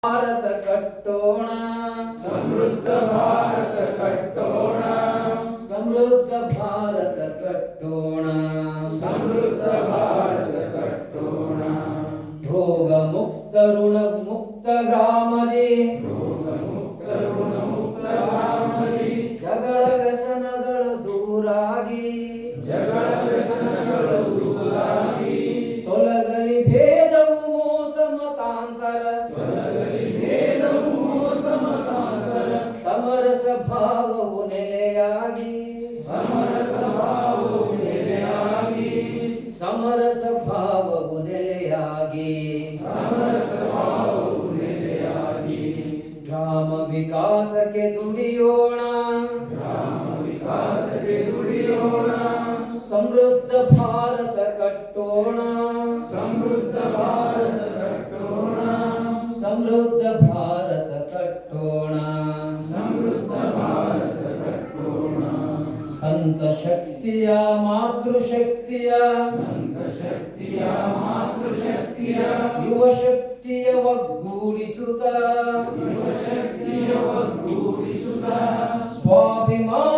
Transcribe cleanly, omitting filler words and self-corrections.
ಭಾರತ ಕಟ್ಟೋಣ, ಸಮೃದ್ಧ ಭಾರತ ಕಟ್ಟೋಣ, ಸಮೃದ್ಧ ಭಾರತ ಕಟ್ಟೋಣ, ಸಮೃದ್ಧ ಭಾರತ ಕಟ್ಟೋಣ. ರೋಗ ಮುಕ್ತ ಋಣ ಮುಕ್ತ ಗ್ರಾಮದಿ, ರೋಗ ಮುಕ್ತ ಋಣ ಮುಕ್ತ ಗ್ರಾಮದಿ, ಜಗಳ ವ್ಯಸನಗಳು ದೂರಾಗಿ, ಜಗಳ ವ್ಯಸನಗಳು ದೂರಾಗಿ, ತೊಲಗಲಿ ಭೇದವು ಮೋಸ ಮತಾಂತರ, ತೊಲಗಲಿ ಭೇದವು ಮೋಸ ಮತಾಂತರ, ಸಮರಸ ಭಾವವು ನೆಲೆಯಾಗಿ, ಸಮರಸ ಭಾವವು ನೆಲೆಯಾಗಿ, ಸಮರಸ ಭಾವವು ನೆಲೆಯಾಗಿ, ಸಮರಸ ಭಾವವು ನೆಲೆಯಾಗಿ. ಗ್ರಾಮ ವಿಕಾಸಕ್ಕೆ ದುಡಿಯೋಣ, ಗ್ರಾಮ ವಿಕಾಸಕ್ಕೆ ದುಡಿಯೋಣ, ಸಮೃದ್ಧ ಭಾರತ ಕಟ್ಟೋಣ, ಸಮೃದ್ಧ ಭಾರತ ಕಟ್ಟೋಣ, ಸಮೃದ್ಧ ಭಾರತ ಕಟ್ಟೋಣ. ಸಮೃದ್ಧ ಭಾರತ ಕಟ್ಟೋಣ. ಸಂತ ಶಕ್ತಿಯ ಮಾತೃಶಕ್ತಿಯ, ಸಂತ ಶಕ್ತಿಯ ಮಾತೃಶಕ್ತಿಯ, ಯುವ ಶಕ್ತಿಯ ಒಗ್ಗೂಡಿಸುತ್ತ, ಯುವ ಶಕ್ತಿಯ ಒಗ್ಗೂಡಿಸುತ್ತ, ಸ್ವಾಭಿಮಾನ